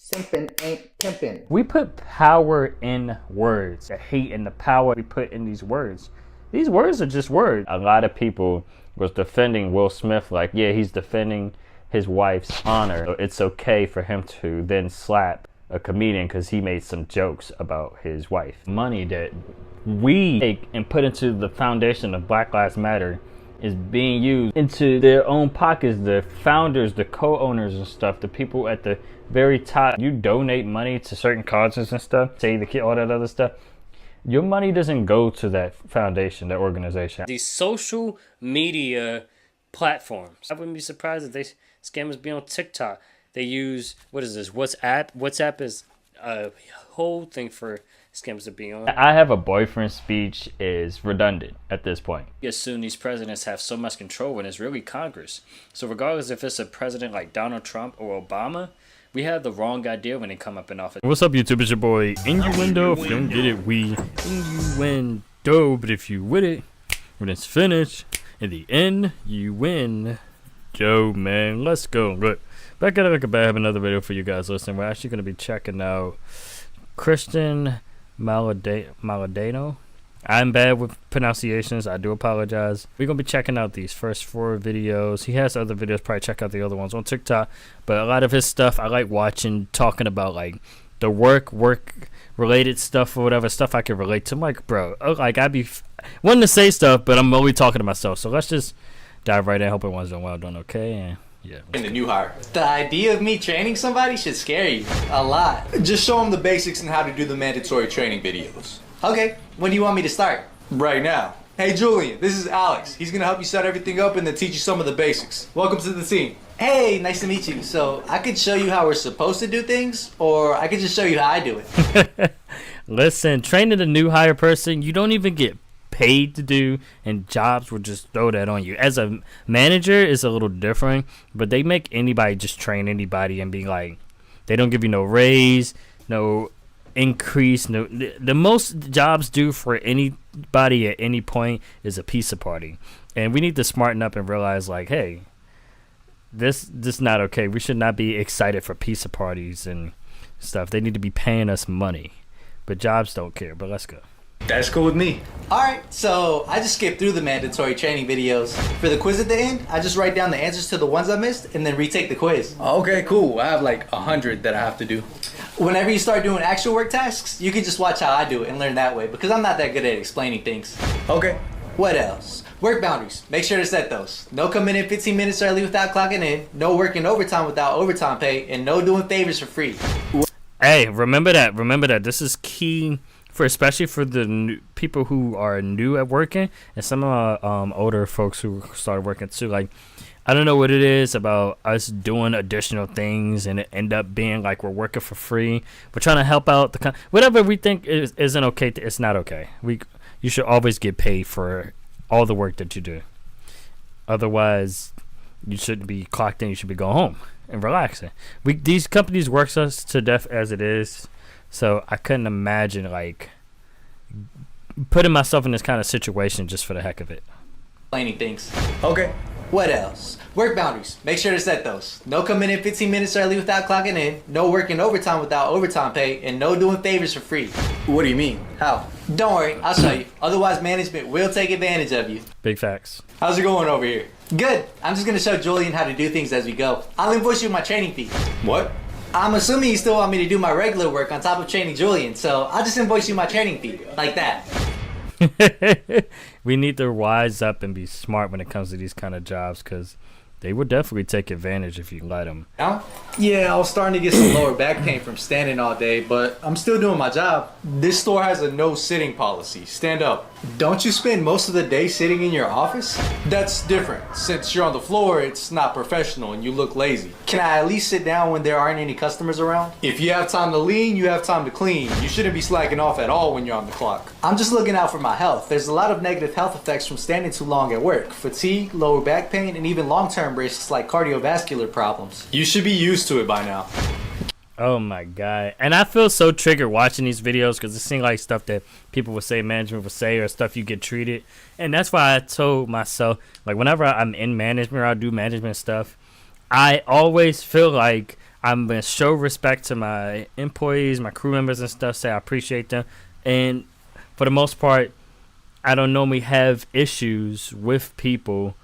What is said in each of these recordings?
Simping ain't pimping. We put power in words. The hate and the power we put in these words. These words are just words. A lot of people was defending Will Smith like, yeah, he's defending his wife's honor. So it's okay for him to then slap a comedian because he made some jokes about his wife. Money that we take and put into the foundation of Black Lives Matter is being used into their own pockets. The founders, the co-owners and stuff, the people at the very top. You donate money to certain causes and stuff, say the kid, all that other stuff. Your money doesn't go to that foundation, that organization. These social media platforms. I wouldn't be surprised if they scammers be on TikTok. They use, what is this, WhatsApp? WhatsApp is a whole thing for scammers to be on. I have a boyfriend speech is redundant at this point. You assume these presidents have so much control when it's really Congress. So regardless if it's a president like Donald Trump or Obama, we have the wrong idea when they come up in office. What's up, YouTube? It's your boy Innuendo. If you don't get it, we innuendo. But if you with it, when it's finished, in the end, you win. Joe, man, let's go. Look, back at it like a bad. I have another video for you guys listening. We're actually going to be checking out Christian Maladano. I'm bad with pronunciations. I do apologize. We're going to be checking out these first 4 videos. He has other videos. Probably check out the other ones on TikTok. But a lot of his stuff I like watching, talking about like the work-related stuff or whatever, stuff I can relate to. I'm like, bro, like I'd be wanting to say stuff, but I'm always talking to myself. So let's just dive right in. Hope everyone's doing well, doing okay. And yeah. In the new hire. The idea of me training somebody should scare you a lot. Just show them the basics and how to do the mandatory training videos. Okay, when do you want me to start? Right now. Hey Julian, this is Alex. He's gonna help you set everything up and then teach you some of the basics. Welcome to the team. Hey, nice to meet you. So I could show you how we're supposed to do things, or I could just show you how I do it. Listen, training a new hire person, you don't even get paid to do, and jobs will just throw that on you. As a manager, it's a little different, but they make anybody just train anybody and be like, they don't give you no raise, no increase. No, the most jobs do for anybody at any point is a pizza party, and we need to smarten up and realize like, hey, this is not okay. We should not be excited for pizza parties and stuff. They need to be paying us money, but jobs don't care. But let's go. That's cool with me. Alright, so I just skipped through the mandatory training videos. For the quiz at the end, I just write down the answers to the ones I missed and then retake the quiz. Okay, cool. I have like 100 that I have to do. Whenever you start doing actual work tasks, you can just watch how I do it and learn that way, because I'm not that good at explaining things. Okay. What else? Work boundaries. Make sure to set those. No coming in 15 minutes early without clocking in, no working overtime without overtime pay, and no doing favors for free. Hey, remember that. This is key. Especially for the people who are new at working, and some of our older folks who started working too. Like, I don't know what it is about us doing additional things and it end up being like we're working for free. We're trying to help out whatever we think isn't okay. It's not okay. You should always get paid for all the work that you do. Otherwise, you shouldn't be clocked in. You should be going home and relaxing. These companies work us to death as it is. So I couldn't imagine like putting myself in this kind of situation just for the heck of it. Explaining things. Okay. What else? Work boundaries. Make sure to set those. No coming in 15 minutes early without clocking in, no working overtime without overtime pay, and no doing favors for free. What do you mean? How? Don't worry, I'll show you. Otherwise, management will take advantage of you. Big facts. How's it going over here? Good. I'm just going to show Julian how to do things as we go. I'll invoice you my training fee. What? I'm assuming you still want me to do my regular work on top of training Julian, so I'll just invoice you my training fee, like that. We need to wise up and be smart when it comes to these kind of jobs, because they would definitely take advantage if you let them. Yeah, I was starting to get some lower back pain from standing all day, but I'm still doing my job. This store has a no sitting policy. Stand up. Don't you spend most of the day sitting in your office? That's different. Since you're on the floor, it's not professional and you look lazy. Can I at least sit down when there aren't any customers around? If you have time to lean, you have time to clean. You shouldn't be slacking off at all when you're on the clock. I'm just looking out for my health. There's a lot of negative health effects from standing too long at work. Fatigue, lower back pain, and even long-term risks like cardiovascular problems. You should be used to it by now. Oh my god. And I feel so triggered watching these videos, because it seems like stuff that people would say, management would say, or stuff you get treated. And that's why I told myself, like, whenever I'm in management or I do management stuff, I always feel like I'm gonna show respect to my employees, my crew members and stuff. Say I appreciate them, and for the most part, I don't normally have issues with people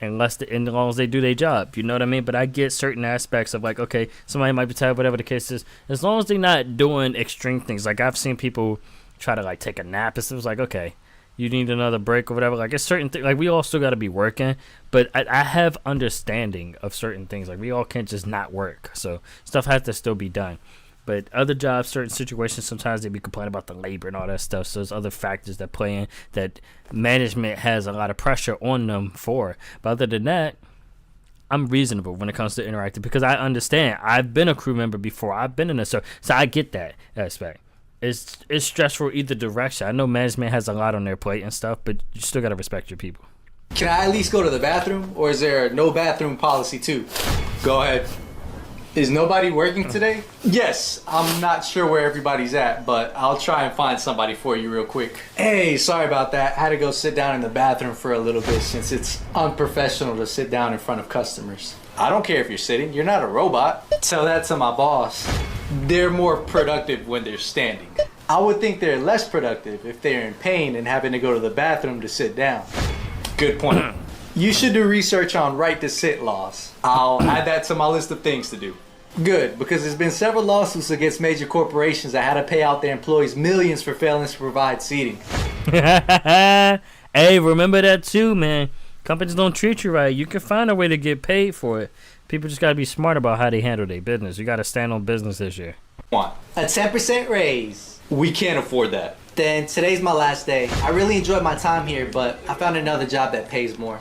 unless as long as they do their job. You know what I mean? But I get certain aspects of like, okay, somebody might be tired, whatever the case is. As long as they're not doing extreme things, like I've seen people try to like take a nap. It was like, okay, you need another break or whatever. Like it's certain things. Like we all still got to be working, but I have understanding of certain things. Like we all can't just not work. So stuff has to still be done. But other jobs, certain situations, sometimes they be complaining about the labor and all that stuff. So there's other factors that play in that management has a lot of pressure on them for. But other than that, I'm reasonable when it comes to interacting because I understand. I've been a crew member before. I've been in a so I get that aspect. It's stressful either direction. I know management has a lot on their plate and stuff, but you still got to respect your people. Can I at least go to the bathroom, or is there no bathroom policy too? Go ahead. Is nobody working today? Yes, I'm not sure where everybody's at, but I'll try and find somebody for you real quick. Hey, sorry about that. I had to go sit down in the bathroom for a little bit since it's unprofessional to sit down in front of customers. I don't care if you're sitting, you're not a robot. Tell that to my boss. They're more productive when they're standing. I would think they're less productive if they're in pain and having to go to the bathroom to sit down. Good point. You should do research on right to sit laws. I'll add that to my list of things to do. Good, because there's been several lawsuits against major corporations that had to pay out their employees millions for failing to provide seating. Hey, remember that too, man. Companies don't treat you right. You can find a way to get paid for it. People just got to be smart about how they handle their business. You got to stand on business this year. Want a 10% raise? We can't afford that. Then today's my last day. I really enjoyed my time here, but I found another job that pays more.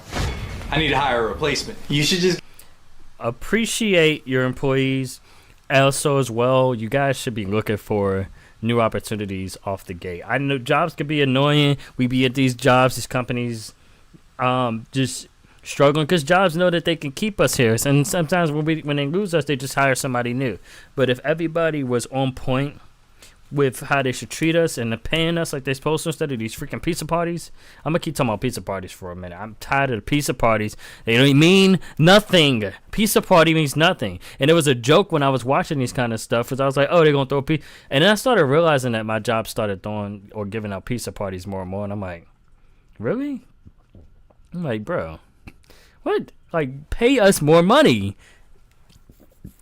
I need to hire a replacement. You should just appreciate your employees. Also, as well, you guys should be looking for new opportunities off the gate. I know jobs can be annoying. We be at these jobs, these companies, just struggling because jobs know that they can keep us here. And sometimes when they lose us, they just hire somebody new. But if everybody was on point with how they should treat us and paying us like they're supposed to instead of these freaking pizza parties. I'm going to keep talking about pizza parties for a minute. I'm tired of the pizza parties. They don't mean nothing. Pizza party means nothing. And it was a joke when I was watching these kind of stuff because I was like, oh, they're going to throw a pizza. And then I started realizing that my job started throwing or giving out pizza parties more and more. And I'm like, really? I'm like, bro, what? Like, pay us more money.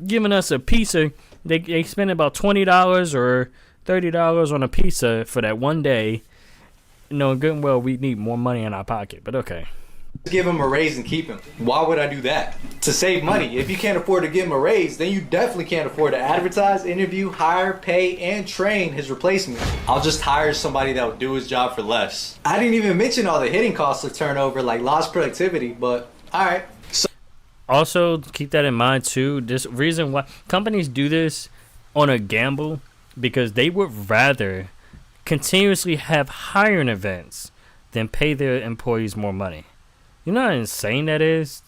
Giving us a pizza. They spend about $20 or $30 on a pizza for that one day. No, good and well, we need more money in our pocket, but okay. Give him a raise and keep him. Why would I do that? To save money. If you can't afford to give him a raise, then you definitely can't afford to advertise, interview, hire, pay, and train his replacement. I'll just hire somebody that will do his job for less. I didn't even mention all the hidden costs of turnover, like lost productivity, but alright. Also, keep that in mind too. This reason why companies do this on a gamble, because they would rather continuously have hiring events than pay their employees more money. You know how insane that is?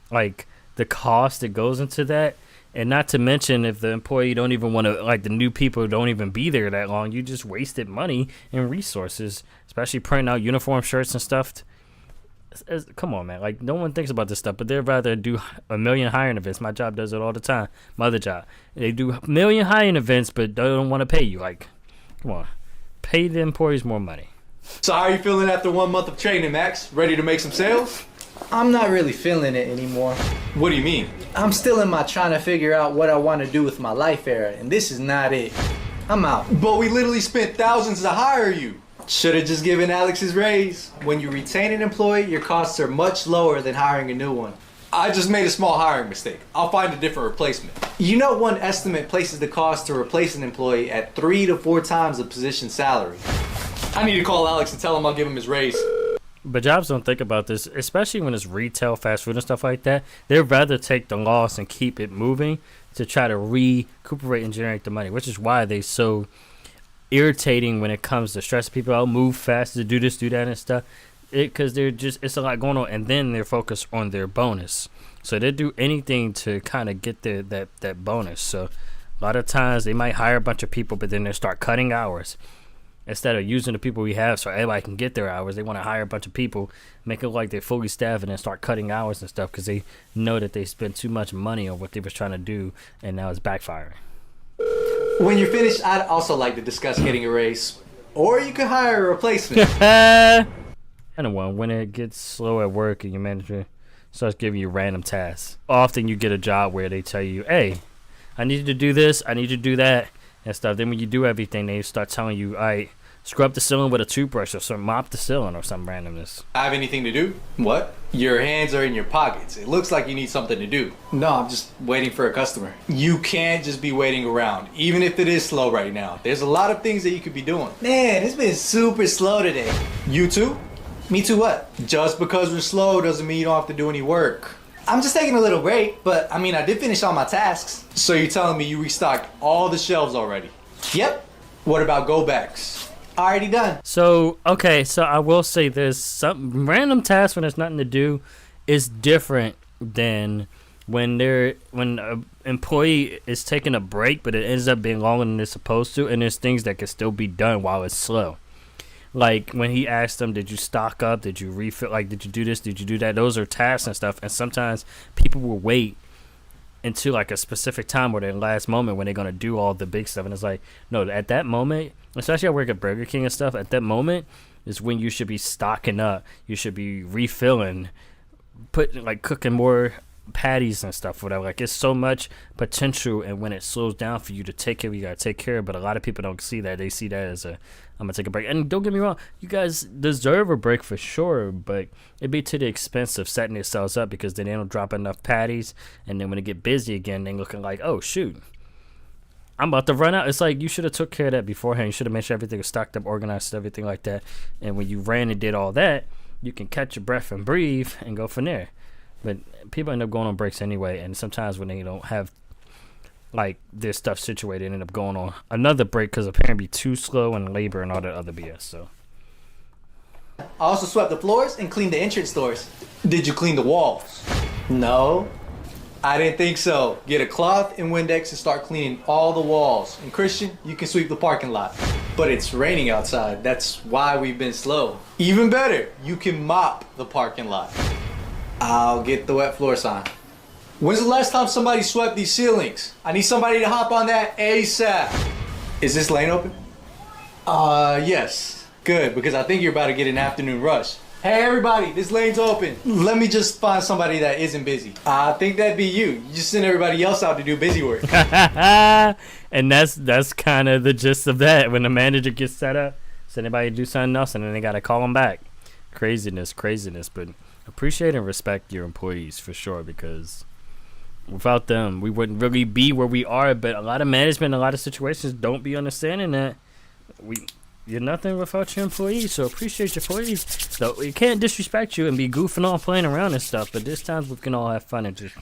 Like, the cost that goes into that. And not to mention if the employee don't even want to, like the new people don't even be there that long. You just wasted money and resources, especially printing out uniform shirts and stuff. Come on, man. Like, no one thinks about this stuff, but they'd rather do a million hiring events. My job does it all the time. My other job. They do a million hiring events, but they don't want to pay you. Like, come on. Pay the employees more money. So how are you feeling after 1 month of training, Max? Ready to make some sales? I'm not really feeling it anymore. What do you mean? I'm still in my trying to figure out what I want to do with my life era, and this is not it. I'm out. But we literally spent thousands to hire you. Should have just given Alex his raise. When you retain an employee, your costs are much lower than hiring a new one. I just made a small hiring mistake. I'll find a different replacement. You know, one estimate places the cost to replace an employee at 3 to 4 times the position's salary. I need to call Alex and tell him I'll give him his raise. But jobs don't think about this, especially when it's retail, fast food and stuff like that. They'd rather take the loss and keep it moving to try to recuperate and generate the money, which is why they so irritating when it comes to stress people out, move fast, to do this, do that and stuff. Because it's a lot going on, and then they're focused on their bonus. So they do anything to kind of get that bonus. So a lot of times they might hire a bunch of people, but then they start cutting hours. instead of using the people we have so everybody can get their hours, they want to hire a bunch of people, make it look like they're fully staffed, and then start cutting hours and stuff because they know that they spent too much money on what they was trying to do, and now it's backfiring. When you're finished, I'd also like to discuss getting a raise. Or you could hire a replacement. And when it gets slow at work and your manager starts giving you random tasks, often you get a job where they tell you, hey, I need you to do this, I need you to do that, and stuff. Then when you do everything, they start telling you, all right, scrub the ceiling with a toothbrush or some, mop the ceiling or some randomness. I have anything to do? What? Your hands are in your pockets. It looks like you need something to do. No, I'm just waiting for a customer. You can't just be waiting around, even if it is slow right now. There's a lot of things that you could be doing. Man, it's been super slow today. You too? Me too what? Just because we're slow doesn't mean you don't have to do any work. I'm just taking a little break, but I mean, I did finish all my tasks. So you're telling me you restocked all the shelves already? Yep. What about go backs? Already done. So, okay, so I will say this. Some random tasks when there's nothing to do is different than when an employee is taking a break, but it ends up being longer than it's supposed to, and there's things that can still be done while it's slow. Like when he asked them, did you stock up? Did you refill? Like, did you do this? Did you do that? Those are tasks and stuff. And sometimes people will wait until like a specific time or their last moment when they're going to do all the big stuff. And it's like, no, at that moment, especially I work at Burger King and stuff, at that moment is when you should be stocking up. You should be refilling, cooking more patties and stuff, whatever. Like, it's so much potential, and when it slows down for you to take care of, you gotta take care of. But a lot of people don't see that. They see that as I'm gonna take a break. And don't get me wrong, you guys deserve a break for sure, but it'd be to the expense of setting yourselves up, because then they don't drop enough patties, and then when they get busy again, they looking like, oh shoot, I'm about to run out. It's like, you should have took care of that beforehand. You should have made sure everything was stocked up, organized, everything like that. And when you ran and did all that, you can catch your breath and breathe and go from there. But people end up going on breaks anyway, and sometimes when they don't have like their stuff situated, they end up going on another break because apparently too slow and labor and all that other BS. So I also swept the floors and cleaned the entrance doors. Did you clean the walls? No, I didn't think so. Get a cloth and Windex and start cleaning all the walls. And Christian, you can sweep the parking lot. But it's raining outside. That's why we've been slow. Even better, you can mop the parking lot. I'll get the wet floor sign. When's the last time somebody swept these ceilings? I need somebody to hop on that ASAP. Is this lane open? Yes. Good, because I think you're about to get an afternoon rush. Hey everybody, this lane's open. Let me just find somebody that isn't busy. I think that'd be you. You just send everybody else out to do busy work. And that's kind of the gist of that. When the manager gets set up, send anybody to do something else, and then they got to call them back. Craziness. But appreciate and respect your employees for sure, because without them, we wouldn't really be where we are. But a lot of management, a lot of situations don't be understanding that you're nothing without your employees. So appreciate your employees. So we can't disrespect you and be goofing off, playing around and stuff. But there's times we can all have fun and just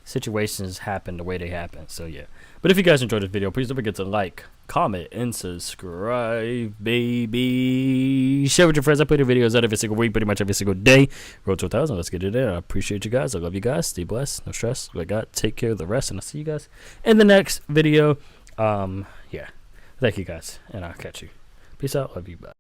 situations happen the way they happen. So yeah. But if you guys enjoyed this video, please don't forget to like, comment, and subscribe, baby. Share with your friends. I put your videos out every single week, pretty much every single day. Road to 1,000. Let's get it in. I appreciate you guys. I love you guys. Stay blessed. No stress. I got take care of the rest, and I'll see you guys in the next video. Yeah. Thank you guys, and I'll catch you. Peace out. Love you. Bye.